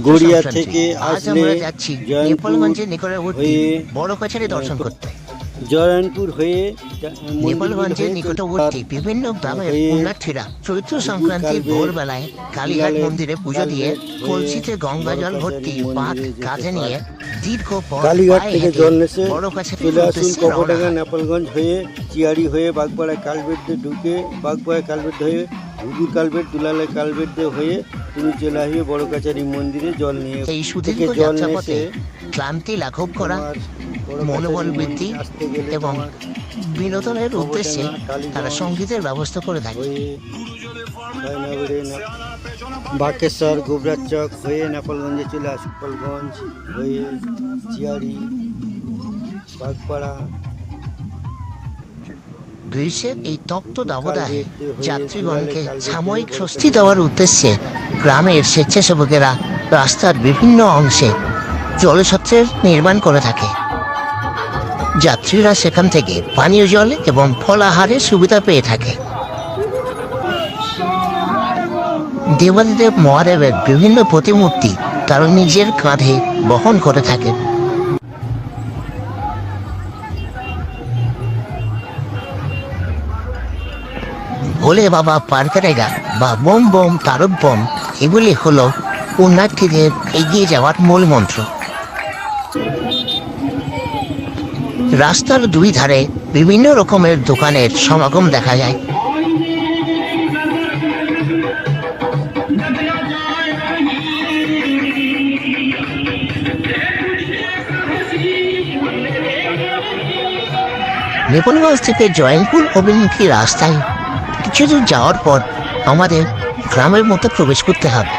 গড়িয়া থেকে আসলে নেপালগঞ্জের নিকটবর্তী বড় কাছারি দর্শন করতে। জয়রানপুর হয়ে নেপালগঞ্জের নিকটবর্তী বিভিন্ন গ্রামের পুণ্যার্থীরা চৈত্র সংক্রান্তির ভোরবেলায় কালীঘাট মন্দিরে পুজো দিয়ে কলসিতে গঙ্গা জল ভর্তি পাক কাঁধে নিয়ে দীর্ঘ কালীঘাট থেকে জল নেছে বড় কাছারি চলে আসুন কপডাঙ্গা নেপালগঞ্জ হয়ে চিয়াড়ি হয়ে বাগপাড়া কালবেট দিয়ে ঢুকে বাগপাড়া কালবেট হয়ে ঘুঘুর কালবেট দুলালে কালবেট দিয়ে হয়ে তুমি চলে আসবে বড় কাছারি মন্দিরে জল নিয়ে। এই সুদীর্ঘ যাত্রাপথে ক্লান্তি লাঘব করা, মনোবল বৃদ্ধি এবং বিনোদনের উদ্দেশ্যে তারা সঙ্গীতের ব্যবস্থা করে থাকে। বাকেশ্বর গোবরাচক হয়ে নেপালগঞ্জে চলে আসে, নেপালগঞ্জ হয়ে চিয়াড়ি বাগপাড়া। গ্রীষ্মের এই তপ্ত দাবদাহে যাত্রীগণকে সাময়িক স্বস্তি দেওয়ার উদ্দেশ্যে গ্রামের স্বেচ্ছাসেবকেরা রাস্তার বিভিন্ন অংশে জলছত্রের নির্মাণ করে থাকে। যাত্রীরা সেখান থেকে পানীয় জল এবং ফলাহারের সুবিধা পেয়ে থাকে। দেবাদিদেব মহাদেবের বিভিন্ন প্রতিমূর্তি তারা নিজের কাঁধে বহন করে থাকেন। ভোলে বাবা পার করেগা বা বোম বোম তারক বোম, এগুলি হলো পুণ্যার্থীদের এগিয়ে যাওয়ার মূল মন্ত্র। রাস্তার দুই ধারে বিভিন্ন রকমের দোকানের সমাগম দেখা যায়। নেপালগঞ্জ থেকে জয়ন্তপুর অভিমুখী রাস্তায় কিছু দূর যাওয়ার পর আমাদের গ্রামের মধ্যে প্রবেশ করতে হবে।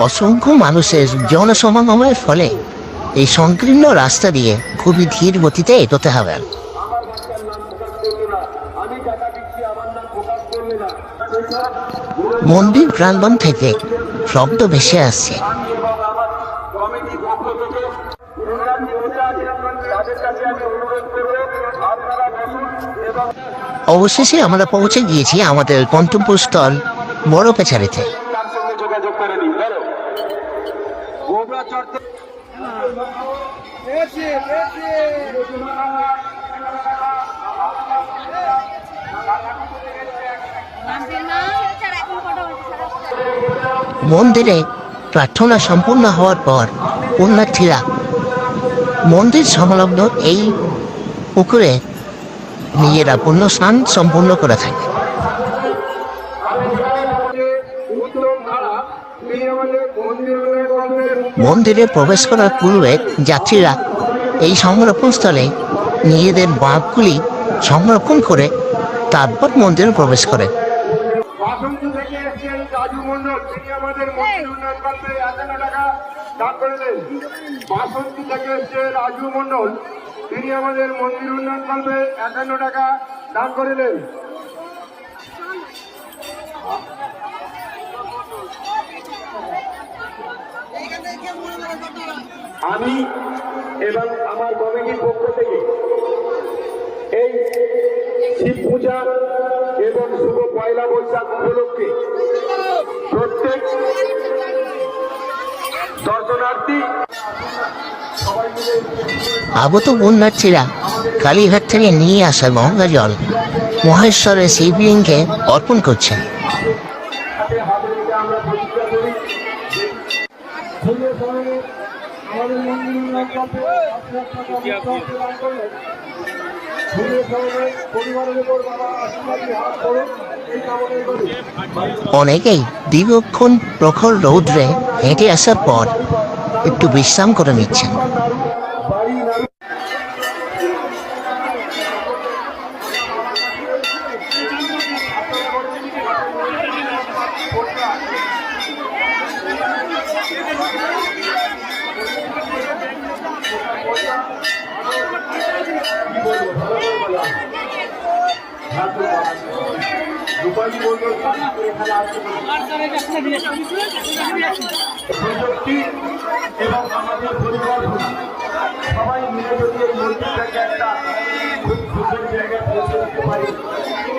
অসংখ্য মানুষের জনসমাগমের ফলে এই সংকীর্ণ রাস্তা দিয়ে খুবই ধীর গতিতে এগোতে হবে। মন্দির প্রাঙ্গণ থেকে শব্দ ভেসে আসছে। অবশেষে আমরা পৌঁছে গিয়েছি আমাদের গন্তব্যস্থল বড় কাছারিতে। মন্দিরে প্রার্থনা সম্পূর্ণ হওয়ার পর পুণ্যার্থীরা মন্দির সংলগ্ন এই পুকুরে নিজেরা পুণ্য স্নান সম্পূর্ণ করে থাকে। মন্দিরে প্রবেশ করার পূর্বে যাত্রীরা এই সংরক্ষণস্থলে নিজেদের বাঁকগুলি সংরক্ষণ করে তারপর মন্দিরে প্রবেশ করে। তিনি আমাদের মন্দির উন্নয়ন কল্পে 51 টাকা দান করিলেন। আমি এবং আমার কমিটির পক্ষ থেকে এই শিব পূজা এবং শুভ পয়লা বৈশাখ উপলক্ষে প্রত্যেক দর্শনার্থী আগত পুণ্যার্থীরা কালীঘাট থেকে নিয়ে আসা গঙ্গা জল মহেশ্বরের শিবলিঙ্গে অর্পণ করছেন। অনেকেই দীর্ঘক্ষণ প্রখর রৌদ্রে হেঁটে আসার পর একটু বিশ্রাম করে নিচ্ছেন। এবং আমাদের পরিকল্পনা সবাই মিলে যদি এই মন্দিরটাকে একটা খুব সুন্দর জায়গায় পৌঁছে দিতে পারি,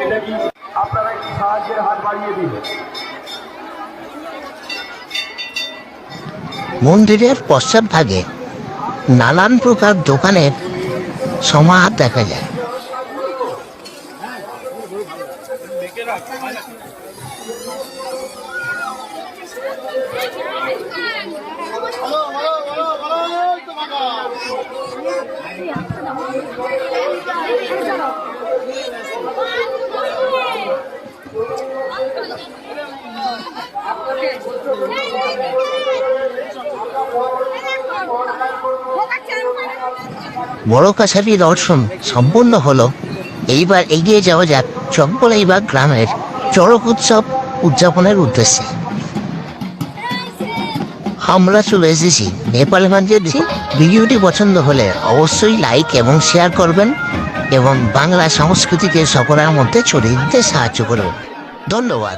এটা কি আপনারা একটি সাহায্যের হাত বাড়িয়ে দিন। মন্দিরের পশ্চাৎভাগে নানান প্রকার দোকানের সমাহার দেখা যায়। বড় কাছারি দর্শন সম্পূর্ণ হলো। এইবার এগিয়ে যাওয়া যাক চকবলাইবাগ গ্রামের চড়ক উৎসব উদযাপনের উদ্দেশ্যে। আমরা চলে এসেছি নেপালগঞ্জের। ভিডিওটি পছন্দ হলে অবশ্যই লাইক এবং শেয়ার করবেন এবং বাংলা সংস্কৃতিকে সকলের মধ্যে ছড়িয়ে দিতে সাহায্য করবেন। ধন্যবাদ।